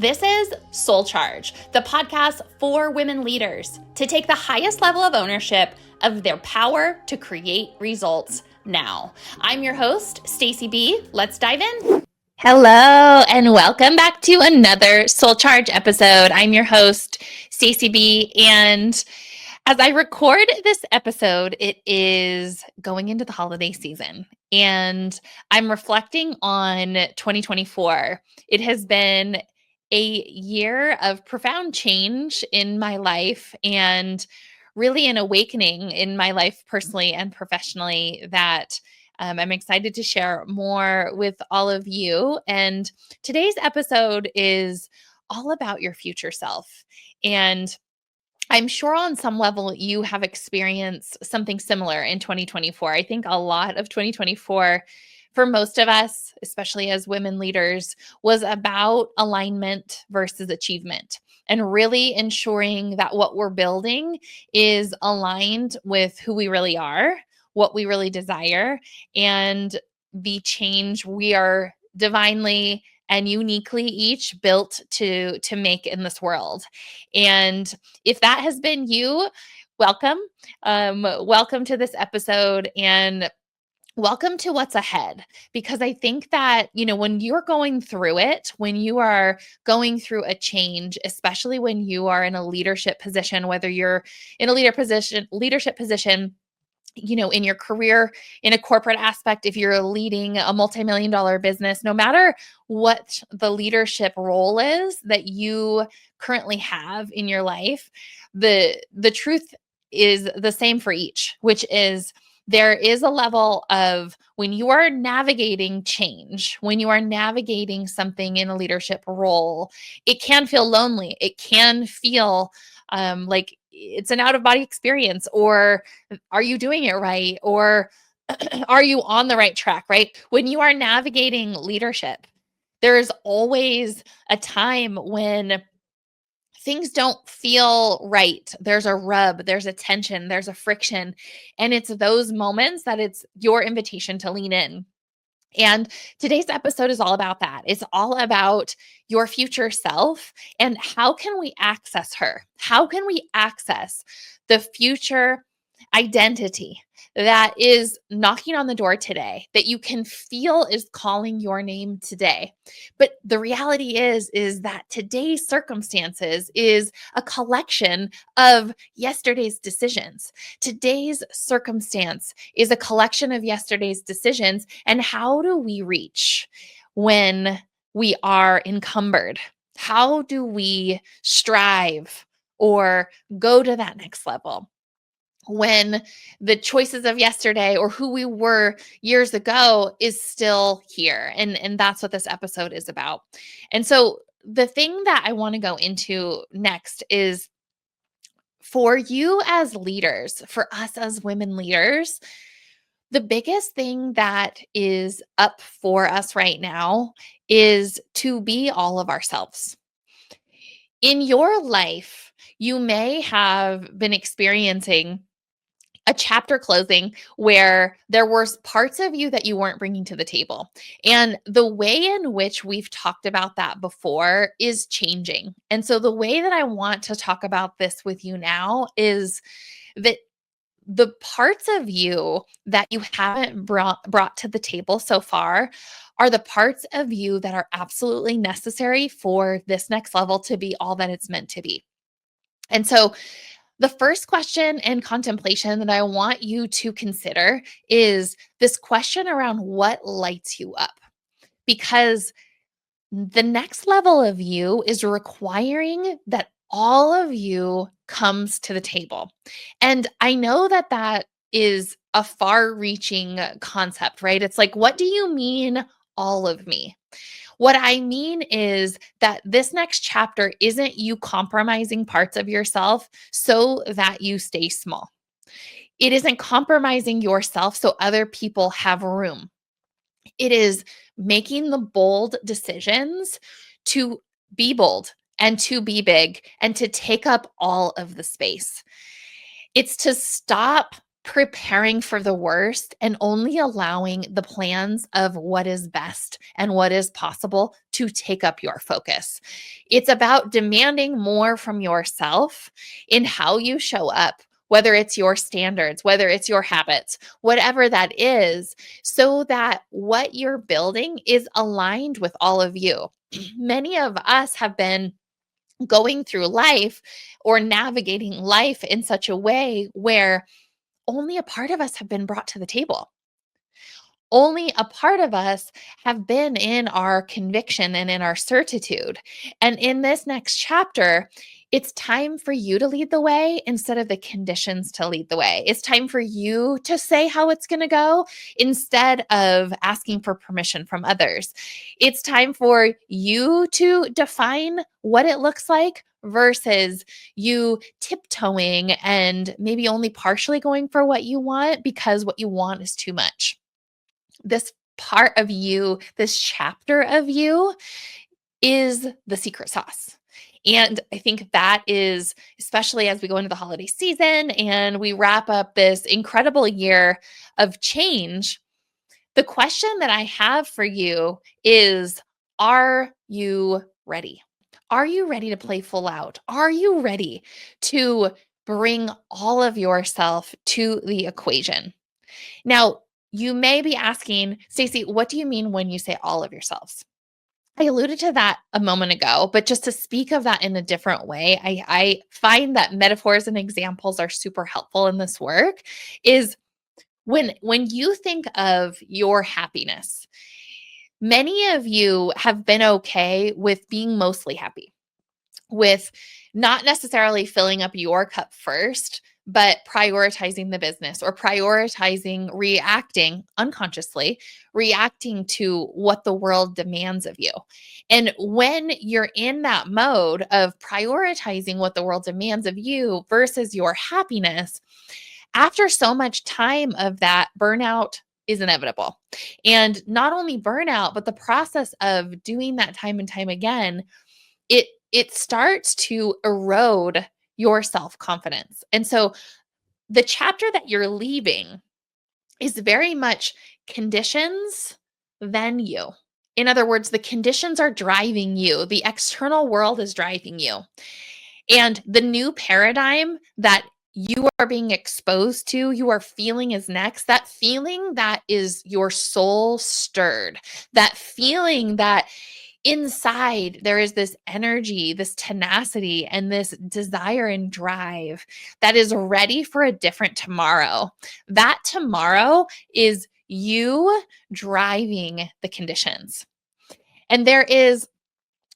This is SoulCharge, the podcast for women leaders to take the highest level of ownership of their power to create results now. I'm your host, Stacy B. Let's dive in. Hello, and welcome back to another SoulCharge episode. I'm your host, Stacy B. And as I record this episode, it is going into the holiday season, and I'm reflecting on 2024. It has been a year of profound change in my life and really an awakening in my life personally and professionally that I'm excited to share more with all of you. And today's episode is all about your future self. And I'm sure on some level you have experienced something similar in 2024. I think a lot of 2024 for most of us, especially as women leaders, was about alignment versus achievement and really ensuring that what we're building is aligned with who we really are, what we really desire, and the change we are divinely and uniquely each built to make in this world. And if that has been you, welcome. Welcome to this episode and welcome to what's ahead. Because I think that, when you're going through it, when you are going through a change, especially when you are in a leadership position, whether you're in a leadership position, in your career, in a corporate aspect, if you're leading a multi-million-dollar business, no matter what the leadership role is that you currently have in your life, the truth is the same for each, which is there is a level of when you are navigating change, when you are navigating something in a leadership role, it can feel lonely. It can feel like it's an out of body experience, or are you doing it right? Or are you on the right track, right? When you are navigating leadership, there is always a time when things don't feel right. There's a rub, there's a tension, there's a friction. And it's those moments that it's your invitation to lean in. And today's episode is all about that. It's all about your future self and how can we access her? How can we access the future identity that is knocking on the door today, that you can feel is calling your name today? But the reality is that today's circumstances is a collection of yesterday's decisions. Today's circumstance is a collection of yesterday's decisions. And how do we reach when we are encumbered? How do we strive or go to that next level when the choices of yesterday or who we were years ago is still here? And that's what this episode is about. And so the thing that I want to go into next is for you as leaders, for us as women leaders, the biggest thing that is up for us right now is to be all of ourselves. In your life, you may have been experiencing a chapter closing where there were parts of you that you weren't bringing to the table. And the way in which we've talked about that before is changing. And so the way that I want to talk about this with you now is that the parts of you that you haven't brought to the table so far are the parts of you that are absolutely necessary for this next level to be all that it's meant to be. And so the first question and contemplation that I want you to consider is this question around what lights you up. Because the next level of you is requiring that all of you comes to the table. And I know that that is a far-reaching concept, right? It's like, what do you mean, all of me? What I mean is that this next chapter isn't you compromising parts of yourself so that you stay small. It isn't compromising yourself so other people have room. It is making the bold decisions to be bold and to be big and to take up all of the space. It's to stop preparing for the worst and only allowing the plans of what is best and what is possible to take up your focus. It's about demanding more from yourself in how you show up, whether it's your standards, whether it's your habits, whatever that is, so that what you're building is aligned with all of you. Many of us have been going through life or navigating life in such a way where only a part of us have been brought to the table. Only a part of us have been in our conviction and in our certitude. And in this next chapter, it's time for you to lead the way instead of the conditions to lead the way. It's time for you to say how it's going to go instead of asking for permission from others. It's time for you to define what it looks like versus you tiptoeing and maybe only partially going for what you want because what you want is too much. This part of you, this chapter of you is the secret sauce. And I think that is, especially as we go into the holiday season and we wrap up this incredible year of change, the question that I have for you is, are you ready? Are you ready to play full out? Are you ready to bring all of yourself to the equation? Now, you may be asking, Stacy, what do you mean when you say all of yourselves? I alluded to that a moment ago, but just to speak of that in a different way, I find that metaphors and examples are super helpful in this work. Is when you think of your happiness, many of you have been okay with being mostly happy, with not necessarily filling up your cup first, but prioritizing the business or prioritizing reacting unconsciously, reacting to what the world demands of you. And when you're in that mode of prioritizing what the world demands of you versus your happiness, after so much time of that, burnout is inevitable. And not only burnout, but the process of doing that time and time again, it starts to erode your self-confidence. And so the chapter that you're leaving is very much conditions, then you. In other words, the conditions are driving you. The external world is driving you. And the new paradigm that you are being exposed to, you are feeling is next, that feeling that is your soul stirred, that feeling that inside there is this energy, this tenacity, and this desire and drive that is ready for a different tomorrow. That tomorrow is you driving the conditions. And there is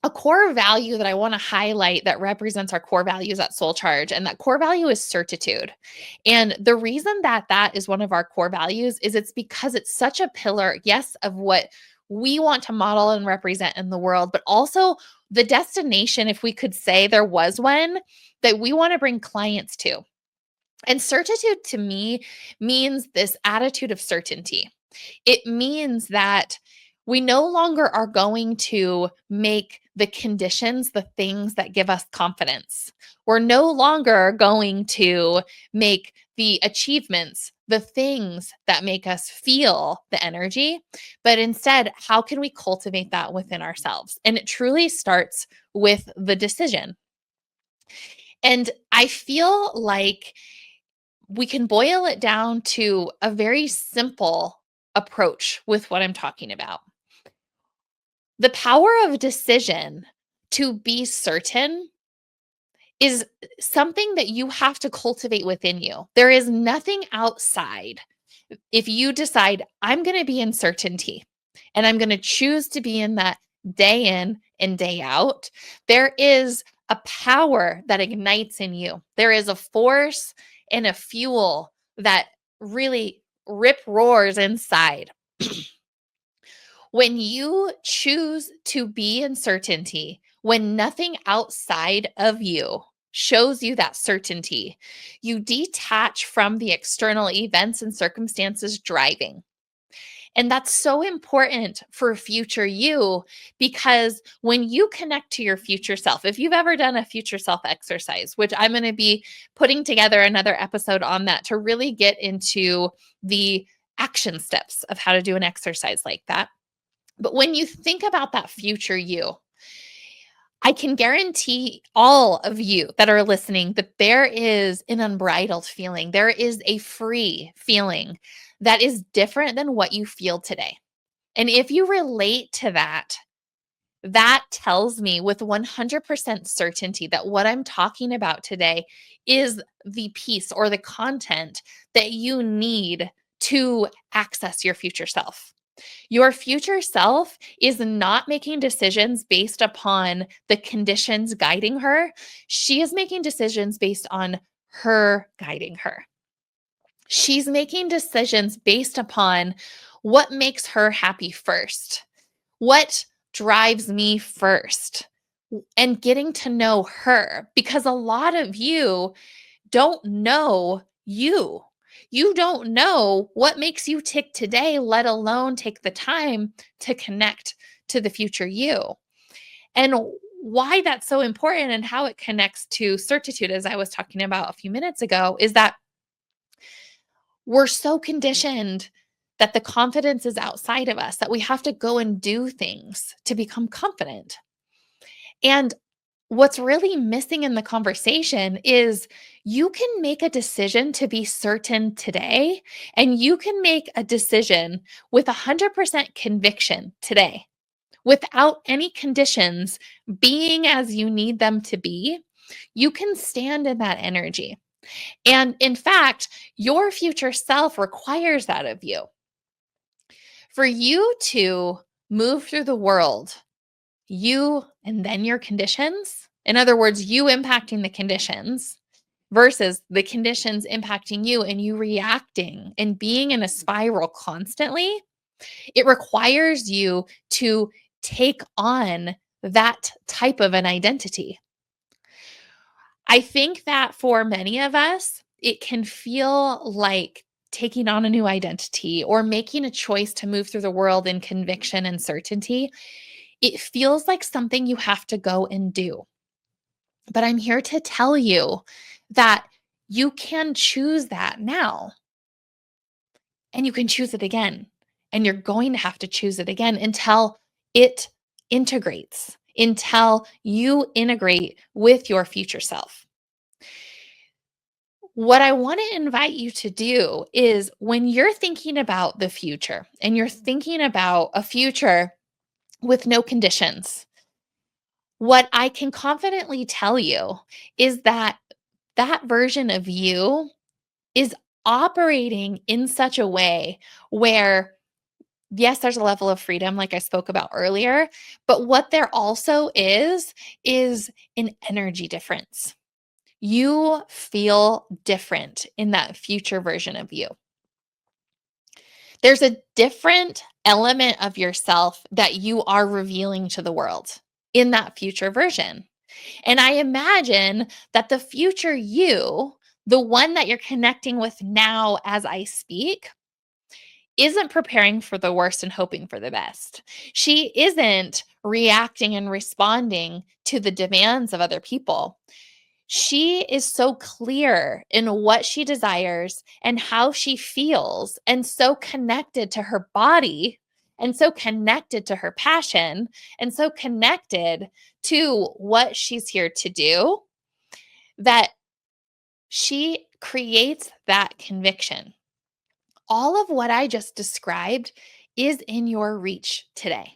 a core value that I want to highlight that represents our core values at SoulCharge, and that core value is certitude. And the reason that that is one of our core values is it's because it's such a pillar, yes, of what we want to model and represent in the world, but also the destination, if we could say there was one, that we want to bring clients to. And certitude to me means this attitude of certainty. It means that we no longer are going to make the conditions the things that give us confidence. We're no longer going to make the achievements the things that make us feel the energy, but instead, how can we cultivate that within ourselves? And it truly starts with the decision. And I feel like we can boil it down to a very simple approach with what I'm talking about. The power of decision to be certain is something that you have to cultivate within you. There is nothing outside. If you decide, I'm going to be in certainty and I'm going to choose to be in that day in and day out, there is a power that ignites in you. There is a force and a fuel that really rip roars inside. When you choose to be in certainty, when nothing outside of you shows you that certainty, you detach from the external events and circumstances driving. And that's so important for future you, because when you connect to your future self, if you've ever done a future self exercise, which I'm going to be putting together another episode on that to really get into the action steps of how to do an exercise like that. But when you think about that future you, I can guarantee all of you that are listening that there is an unbridled feeling. There is a free feeling that is different than what you feel today. And if you relate to that, that tells me with 100% certainty that what I'm talking about today is the piece or the content that you need to access your future self. Your future self is not making decisions based upon the conditions guiding her. She is making decisions based on her guiding her. She's making decisions based upon what makes her happy first, what drives me first, and getting to know her, because a lot of you don't know you. You don't know what makes you tick today, let alone take the time to connect to the future you. And why that's so important and how it connects to certitude, as I was talking about a few minutes ago, is that we're so conditioned that the confidence is outside of us, that we have to go and do things to become confident. And what's really missing in the conversation is you can make a decision to be certain today, and you can make a decision with 100% conviction today without any conditions being as you need them to be. You can stand in that energy. And in fact, your future self requires that of you. For you to move through the world, you and then your conditions, in other words, you impacting the conditions versus the conditions impacting you and you reacting and being in a spiral constantly, it requires you to take on that type of an identity. I think that for many of us, it can feel like taking on a new identity or making a choice to move through the world in conviction and certainty. It feels like something you have to go and do. But I'm here to tell you that you can choose that now, and you can choose it again. And you're going to have to choose it again until it integrates, until you integrate with your future self. What I want to invite you to do is, when you're thinking about the future and you're thinking about a future with no conditions, what I can confidently tell you is that that version of you is operating in such a way where, yes, there's a level of freedom, like I spoke about earlier, but what there also is an energy difference. You feel different in that future version of you. There's a different element of yourself that you are revealing to the world in that future version. And I imagine that the future you, the one that you're connecting with now as I speak, isn't preparing for the worst and hoping for the best. She isn't reacting and responding to the demands of other people. She is so clear in what she desires and how she feels, and so connected to her body, and so connected to her passion, and so connected to what she's here to do, that she creates that conviction. All of what I just described is in your reach today.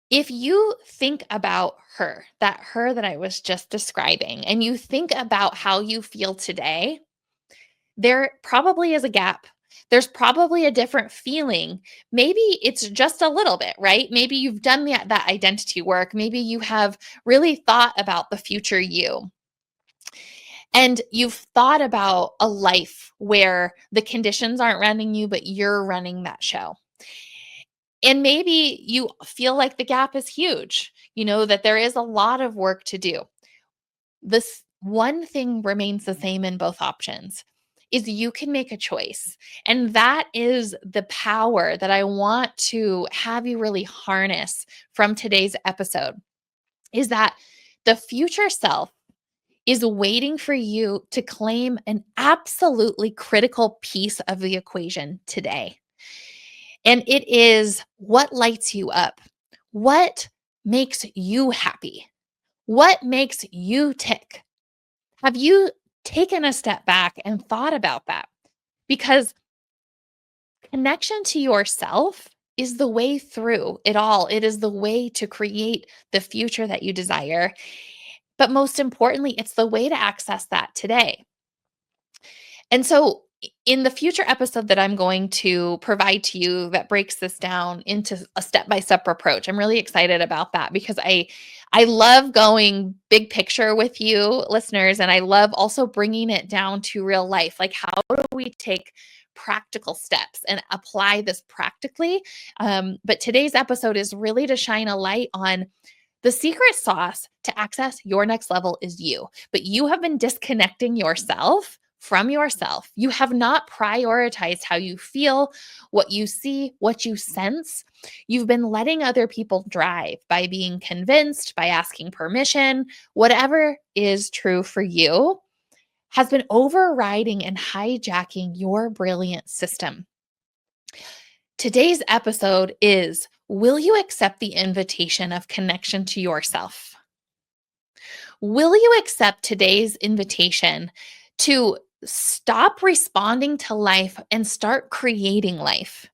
If you think about her that I was just describing, and you think about how you feel today, there probably is a gap. There's probably a different feeling. Maybe it's just a little bit, right? Maybe you've done that identity work. Maybe you have really thought about the future you. And you've thought about a life where the conditions aren't running you, but you're running that show. And maybe you feel like the gap is huge, that there is a lot of work to do. This one thing remains the same in both options. is you can make a choice. And that is the power that I want to have you really harness from today's episode, is that the future self is waiting for you to claim an absolutely critical piece of the equation today. And it is what lights you up, what makes you happy, what makes you tick. Have you taken a step back and thought about that? Because connection to yourself is the way through it all. It is the way to create the future that you desire. But most importantly, it's the way to access that today. And so, in the future episode that I'm going to provide to you that breaks this down into a step-by-step approach, I'm really excited about that because I love going big picture with you listeners, and I love also bringing it down to real life. Like, how do we take practical steps and apply this practically? But today's episode is really to shine a light on the secret sauce to access your next level is you, but you have been disconnecting yourself from yourself. You have not prioritized how you feel, what you see, what you sense. You've been letting other people drive by being convinced, by asking permission. Whatever is true for you has been overriding and hijacking your brilliant system. Today's episode is, will you accept the invitation of connection to yourself? Will you accept today's invitation to stop responding to life and start creating life?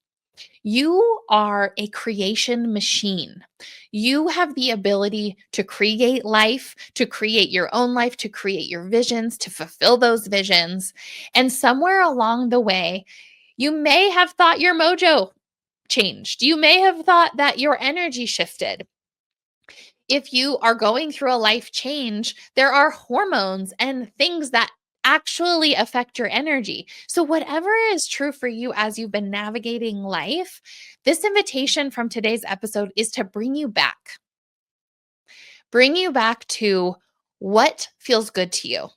You are a creation machine. You have the ability to create life, to create your own life, to create your visions, to fulfill those visions. And somewhere along the way, you may have thought your mojo changed. You may have thought that your energy shifted. If you are going through a life change, there are hormones and things that actually affect your energy. So, whatever is true for you as you've been navigating life, this invitation from today's episode is to bring you back. Bring you back to what feels good to you.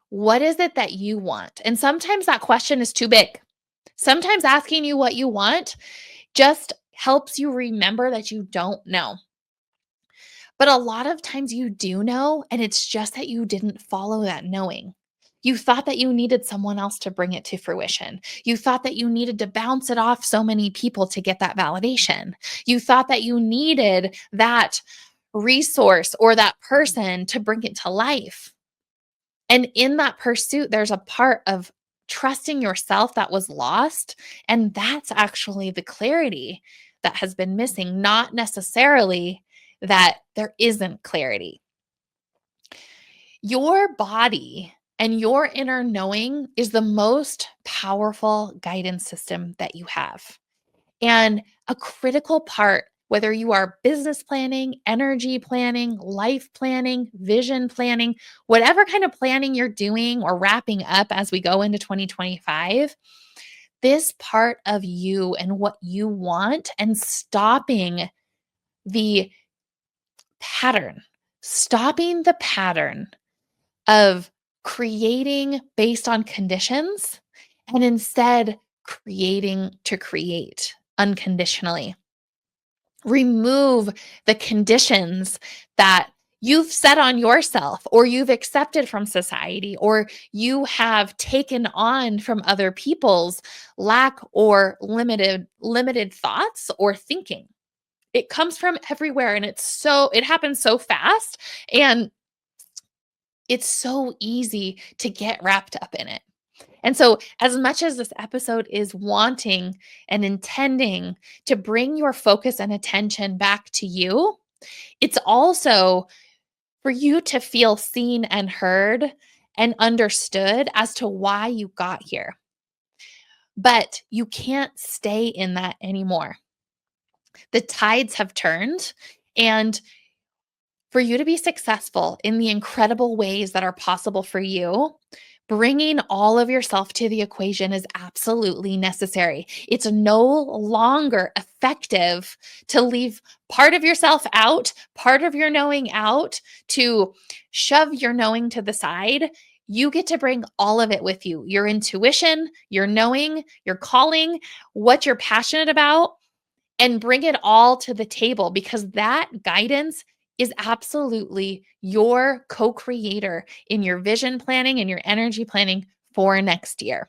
What is it that you want? And sometimes that question is too big. Sometimes asking you what you want just helps you remember that you don't know. But a lot of times you do know, and it's just that you didn't follow that knowing. You thought that you needed someone else to bring it to fruition. You thought that you needed to bounce it off so many people to get that validation. You thought that you needed that resource or that person to bring it to life. And in that pursuit, there's a part of trusting yourself that was lost. And that's actually the clarity that has been missing, not necessarily that there isn't clarity. Your body and your inner knowing is the most powerful guidance system that you have. And a critical part, whether you are business planning, energy planning, life planning, vision planning, whatever kind of planning you're doing or wrapping up as we go into 2025, this part of you and what you want and stopping the stopping the pattern of creating based on conditions and instead creating to create unconditionally. Remove the conditions that you've set on yourself or you've accepted from society or you have taken on from other people's lack or limited thoughts or thinking. It comes from everywhere and it happens so fast and it's so easy to get wrapped up in it. And so, as much as this episode is wanting and intending to bring your focus and attention back to you, it's also for you to feel seen and heard and understood as to why you got here. But you can't stay in that anymore. The tides have turned, and for you to be successful in the incredible ways that are possible for you, bringing all of yourself to the equation is absolutely necessary. It's no longer effective to leave part of yourself out, part of your knowing out, to shove your knowing to the side. You get to bring all of it with you, your intuition, your knowing, your calling, what you're passionate about, and bring it all to the table, because that guidance is absolutely your co-creator in your vision planning and your energy planning for next year.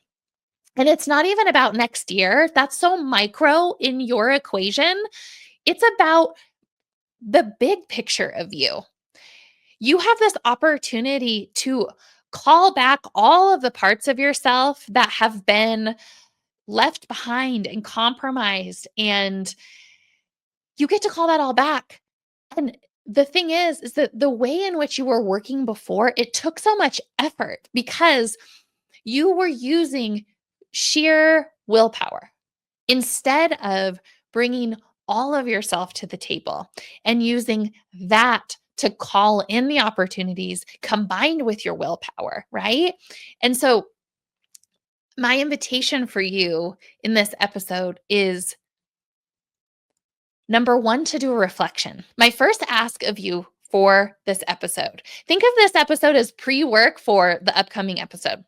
And it's not even about next year. That's so micro in your equation. It's about the big picture of you. You have this opportunity to call back all of the parts of yourself that have been left behind and compromised, and you get to call that all back. And the thing is that the way in which you were working before, it took so much effort because you were using sheer willpower instead of bringing all of yourself to the table and using that to call in the opportunities combined with your willpower, right? And so, my invitation for you in this episode is number one, to do a reflection. My first ask of you for this episode, think of this episode as pre-work for the upcoming episode.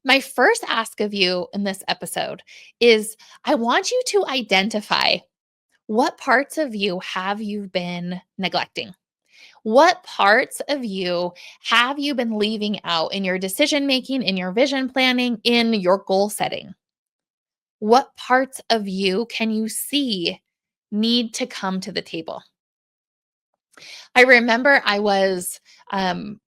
My first ask of you in this episode is I want you to identify what parts of you have you been neglecting? What parts of you have you been leaving out in your decision making, in your vision planning, in your goal setting? What parts of you can you see need to come to the table? I remember I was at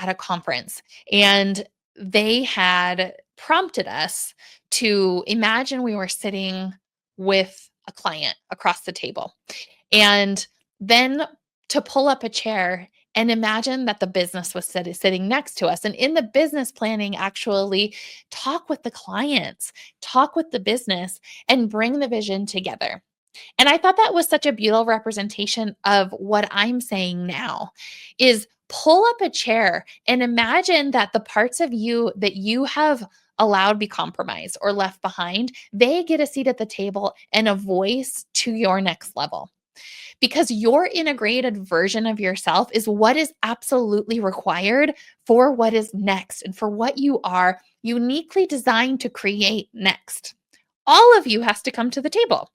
a conference, and they had prompted us to imagine we were sitting with a client across the table, and then to pull up a chair and imagine that the business was sitting next to us. And in the business planning, actually talk with the clients, talk with the business, and bring the vision together. And I thought that was such a beautiful representation of what I'm saying now is pull up a chair and imagine that the parts of you that you have allowed be compromised or left behind, they get a seat at the table and a voice to your next level. Because your integrated version of yourself is what is absolutely required for what is next and for what you are uniquely designed to create next. All of you has to come to the table.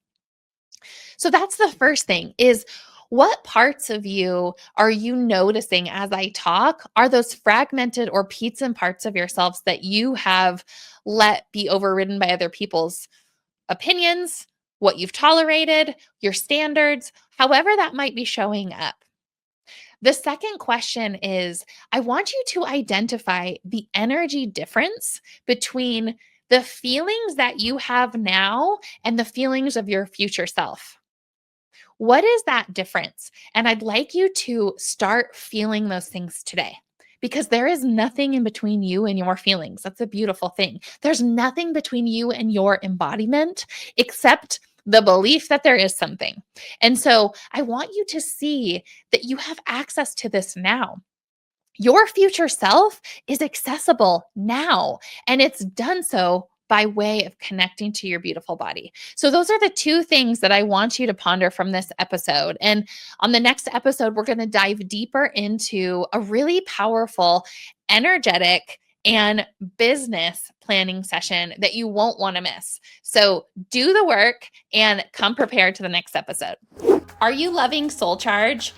So that's the first thing is what parts of you are you noticing as I talk are those fragmented or pizza parts of yourselves that you have let be overridden by other people's opinions, what you've tolerated, your standards, however that might be showing up. The second question is I want you to identify the energy difference between the feelings that you have now and the feelings of your future self. What is that difference? And I'd like you to start feeling those things today because there is nothing in between you and your feelings. That's a beautiful thing. There's nothing between you and your embodiment except the belief that there is something. And so I want you to see that you have access to this now. Your future self is accessible now, and it's done so by way of connecting to your beautiful body. So those are the two things that I want you to ponder from this episode. And on the next episode, we're going to dive deeper into a really powerful, energetic, and business planning session that you won't want to miss. So do the work and come prepared to the next episode. Are you loving SoulCharge?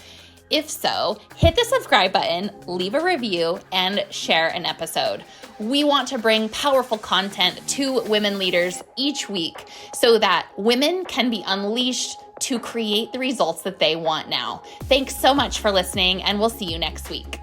If so, hit the subscribe button, leave a review, and share an episode. We want to bring powerful content to women leaders each week so that women can be unleashed to create the results that they want now. Thanks so much for listening, and we'll see you next week.